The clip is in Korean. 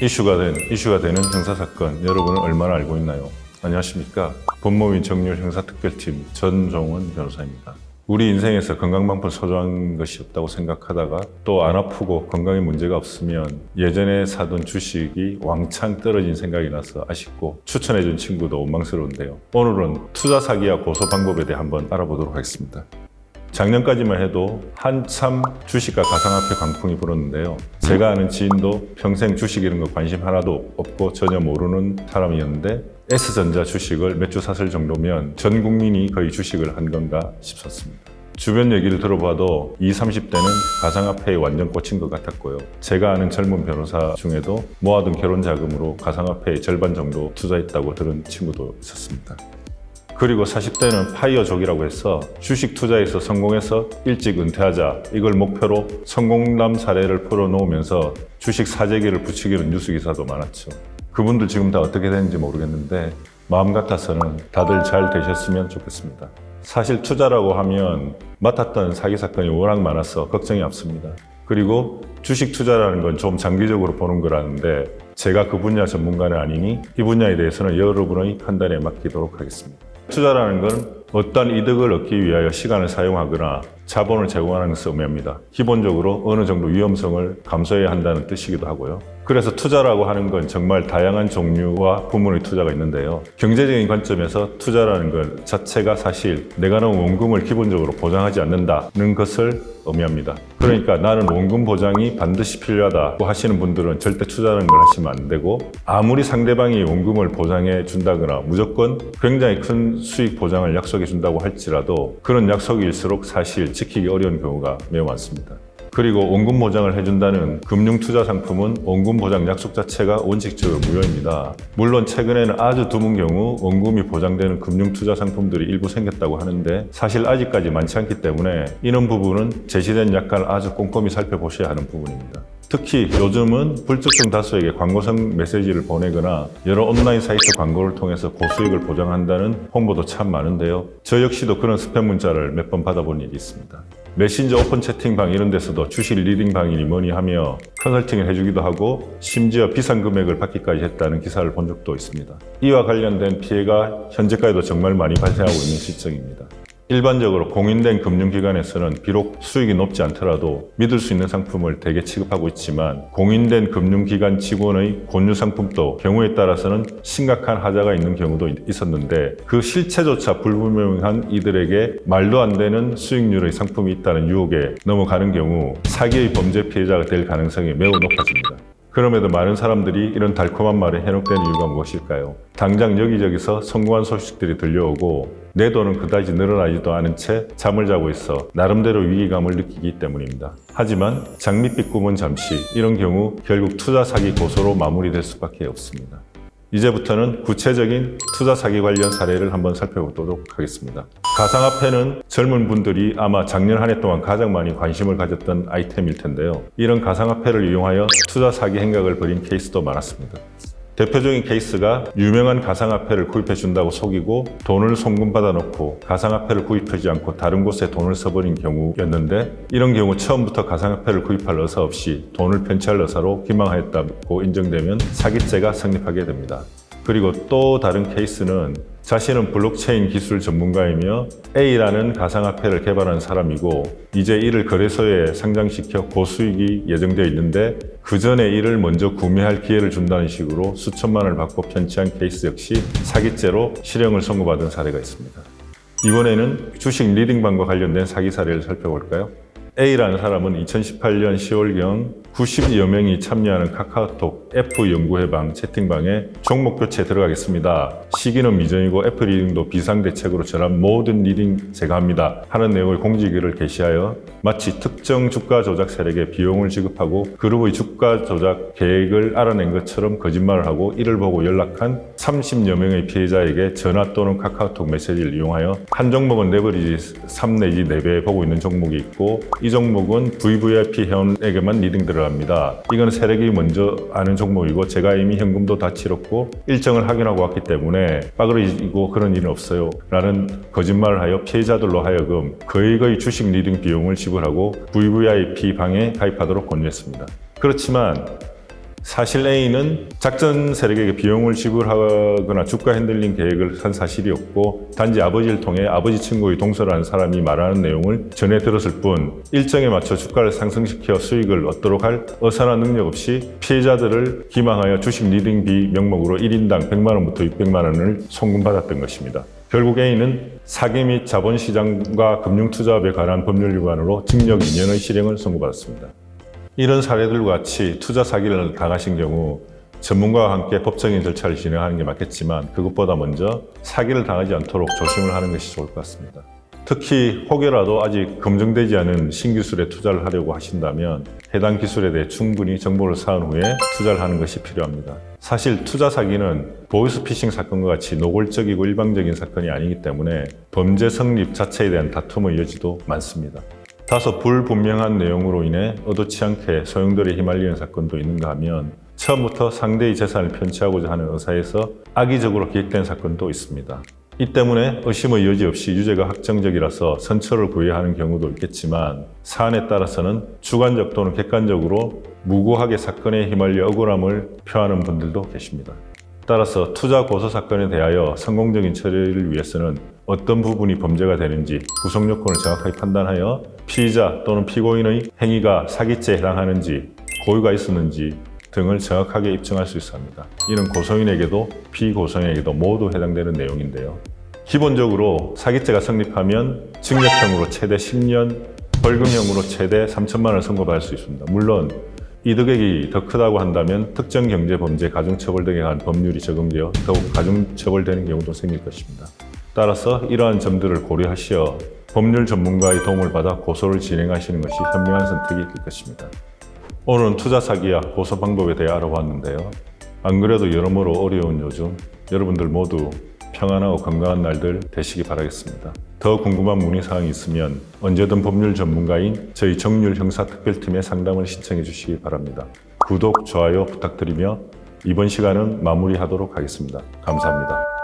이슈가 되는 형사사건, 여러분은 얼마나 알고 있나요? 안녕하십니까. 법무법인 정률 형사특별팀 전종원 변호사입니다. 우리 인생에서 건강만큼 소중한 것이 없다고 생각하다가 또 안 아프고 건강에 문제가 없으면 예전에 사던 주식이 왕창 떨어진 생각이 나서 아쉽고 추천해준 친구도 원망스러운데요. 오늘은 투자 사기와 고소 방법에 대해 한번 알아보도록 하겠습니다. 작년까지만 해도 한참 주식과 가상화폐 광풍이 불었는데요. 제가 아는 지인도 평생 주식 이런 거 관심 하나도 없고 전혀 모르는 사람이었는데 S전자 주식을 몇 주 샀을 정도면 전 국민이 거의 주식을 한 건가 싶었습니다. 주변 얘기를 들어봐도 20, 30대는 가상화폐에 완전 꽂힌 것 같았고요. 제가 아는 젊은 변호사 중에도 모아둔 결혼 자금으로 가상화폐의 절반 정도 투자했다고 들은 친구도 있었습니다. 그리고 40대는 파이어족이라고 해서 주식 투자에서 성공해서 일찍 은퇴하자 이걸 목표로 성공담 사례를 풀어놓으면서 주식 사재기를 붙이기는 뉴스 기사도 많았죠. 그분들 지금 다 어떻게 되는지 모르겠는데 마음 같아서는 다들 잘 되셨으면 좋겠습니다. 사실 투자라고 하면 맡았던 사기 사건이 워낙 많아서 걱정이 앞섭니다. 그리고 주식 투자라는 건 좀 장기적으로 보는 거라는데 제가 그 분야 전문가는 아니니 이 분야에 대해서는 여러분의 판단에 맡기도록 하겠습니다. 투자라는 건 어떤 이득을 얻기 위하여 시간을 사용하거나 자본을 제공하는 것을 의미합니다. 기본적으로 어느 정도 위험성을 감수해야 한다는 뜻이기도 하고요. 그래서 투자라고 하는 건 정말 다양한 종류와 부문의 투자가 있는데요. 경제적인 관점에서 투자라는 것 자체가 사실 내가 넣은 원금을 기본적으로 보장하지 않는다는 것을 의미합니다. 그러니까 나는 원금 보장이 반드시 필요하다고 하시는 분들은 절대 투자라는 걸 하시면 안 되고 아무리 상대방이 원금을 보장해 준다거나 무조건 굉장히 큰 수익 보장을 약속해 준다고 할지라도 그런 약속일수록 사실 지키기 어려운 경우가 매우 많습니다. 그리고 원금 보장을 해준다는 금융투자 상품은 원금 보장 약속 자체가 원칙적으로 무효입니다. 물론 최근에는 아주 드문 경우 원금이 보장되는 금융투자 상품들이 일부 생겼다고 하는데 사실 아직까지 많지 않기 때문에 이런 부분은 제시된 약관을 아주 꼼꼼히 살펴보셔야 하는 부분입니다. 특히 요즘은 불특정 다수에게 광고성 메시지를 보내거나 여러 온라인 사이트 광고를 통해서 고수익을 보장한다는 홍보도 참 많은데요. 저 역시도 그런 스팸 문자를 몇 번 받아본 일이 있습니다. 메신저 오픈 채팅방 이런 데서도 주식 리딩방이니 뭐니 하며 컨설팅을 해주기도 하고 심지어 비싼 금액을 받기까지 했다는 기사를 본 적도 있습니다. 이와 관련된 피해가 현재까지도 정말 많이 발생하고 있는 실정입니다. 일반적으로 공인된 금융기관에서는 비록 수익이 높지 않더라도 믿을 수 있는 상품을 대개 취급하고 있지만 공인된 금융기관 직원의 권유 상품도 경우에 따라서는 심각한 하자가 있는 경우도 있었는데 그 실체조차 불분명한 이들에게 말도 안 되는 수익률의 상품이 있다는 유혹에 넘어가는 경우 사기의 범죄 피해자가 될 가능성이 매우 높아집니다. 그럼에도 많은 사람들이 이런 달콤한 말에 현혹된 이유가 무엇일까요? 당장 여기저기서 성공한 소식들이 들려오고 내 돈은 그다지 늘어나지도 않은 채 잠을 자고 있어 나름대로 위기감을 느끼기 때문입니다. 하지만 장밋빛 꿈은 잠시, 이런 경우 결국 투자 사기 고소로 마무리될 수밖에 없습니다. 이제부터는 구체적인 투자 사기 관련 사례를 한번 살펴보도록 하겠습니다. 가상화폐는 젊은 분들이 아마 작년 한 해 동안 가장 많이 관심을 가졌던 아이템일 텐데요. 이런 가상화폐를 이용하여 투자 사기 행각을 벌인 케이스도 많았습니다. 대표적인 케이스가 유명한 가상화폐를 구입해 준다고 속이고 돈을 송금받아 놓고 가상화폐를 구입하지 않고 다른 곳에 돈을 써버린 경우였는데 이런 경우 처음부터 가상화폐를 구입할 의사 없이 돈을 편취할 의사로 기망하였다고 인정되면 사기죄가 성립하게 됩니다. 그리고 또 다른 케이스는 자신은 블록체인 기술 전문가이며 A라는 가상화폐를 개발한 사람이고 이제 이를 거래소에 상장시켜 고수익이 예정되어 있는데 그 전에 이를 먼저 구매할 기회를 준다는 식으로 수천만 원을 받고 편취한 케이스 역시 사기죄로 실형을 선고받은 사례가 있습니다. 이번에는 주식 리딩방과 관련된 사기 사례를 살펴볼까요? A라는 사람은 2018년 10월경 90여 명이 참여하는 카카오톡 F연구회방 채팅방에 종목 교체 들어가겠습니다. 시기는 미정이고 F 리딩도 비상대책으로 전한 모든 리딩 제가 합니다 하는 내용의 공지글을 게시하여 마치 특정 주가 조작 세력에 비용을 지급하고 그룹의 주가 조작 계획을 알아낸 것처럼 거짓말을 하고 이를 보고 연락한 30여 명의 피해자에게 전화 또는 카카오톡 메시지를 이용하여 한 종목은 레버리지 3 내지 4배 보고 있는 종목이 있고 이 종목은 VVIP 회원에게만 리딩 들어갑니다. 이건 세력이 먼저 아는 종목이고 제가 이미 현금도 다 치렀고 일정을 확인하고 왔기 때문에 빠그러지고 그런 일은 없어요 라는 거짓말을 하여 피해자들로 하여금 거의 주식 리딩 비용을 지불하고 VVIP 방에 가입하도록 권유했습니다. 그렇지만 사실 A는 작전 세력에게 비용을 지불하거나 주가 핸들링 계획을 한 사실이 없고 단지 아버지를 통해 아버지 친구의 동서라는 사람이 말하는 내용을 전해 들었을 뿐 일정에 맞춰 주가를 상승시켜 수익을 얻도록 할 어사나 능력 없이 피해자들을 기망하여 주식 리딩비 명목으로 1인당 100만 원부터 600만 원을 송금받았던 것입니다. 결국 A는 사기 및 자본시장과 금융투자업에 관한 법률 위반으로 징역 2년의 실형을 선고받았습니다. 이런 사례들과 같이 투자 사기를 당하신 경우 전문가와 함께 법적인 절차를 진행하는 게 맞겠지만 그것보다 먼저 사기를 당하지 않도록 조심을 하는 것이 좋을 것 같습니다. 특히 혹여라도 아직 검증되지 않은 신기술에 투자를 하려고 하신다면 해당 기술에 대해 충분히 정보를 쌓은 후에 투자를 하는 것이 필요합니다. 사실 투자 사기는 보이스피싱 사건과 같이 노골적이고 일방적인 사건이 아니기 때문에 범죄 성립 자체에 대한 다툼의 여지도 많습니다. 다소 불분명한 내용으로 인해 의도치 않게 소용돌이에 휘말리는 사건도 있는가 하면 처음부터 상대의 재산을 편취하고자 하는 의사에서 악의적으로 기획된 사건도 있습니다. 이 때문에 의심의 여지 없이 유죄가 확정적이라서 선처를 구해야 하는 경우도 있겠지만 사안에 따라서는 주관적 또는 객관적으로 무고하게 사건에 휘말려 억울함을 표하는 분들도 계십니다. 따라서 투자 고소 사건에 대하여 성공적인 처리를 위해서는 어떤 부분이 범죄가 되는지 구성 요건을 정확하게 판단하여 피의자 또는 피고인의 행위가 사기죄에 해당하는지 고의가 있었는지 등을 정확하게 입증할 수 있어야 합니다. 이는 고소인에게도 피고소인에게도 모두 해당되는 내용인데요. 기본적으로 사기죄가 성립하면 징역형으로 최대 10년, 벌금형으로 최대 3천만 원을 선고받을 수 있습니다. 물론 이득액이 더 크다고 한다면 특정 경제범죄, 가중처벌 등에 관한 법률이 적용되어 더욱 가중처벌되는 경우도 생길 것입니다. 따라서 이러한 점들을 고려하시어 법률 전문가의 도움을 받아 고소를 진행하시는 것이 현명한 선택이 될 것입니다. 오늘은 투자 사기와 고소 방법에 대해 알아봤는데요. 안 그래도 여러모로 어려운 요즘 여러분들 모두 평안하고 건강한 날들 되시기 바라겠습니다. 더 궁금한 문의사항이 있으면 언제든 법률 전문가인 저희 정률 형사특별팀에 상담을 신청해 주시기 바랍니다. 구독, 좋아요 부탁드리며 이번 시간은 마무리하도록 하겠습니다. 감사합니다.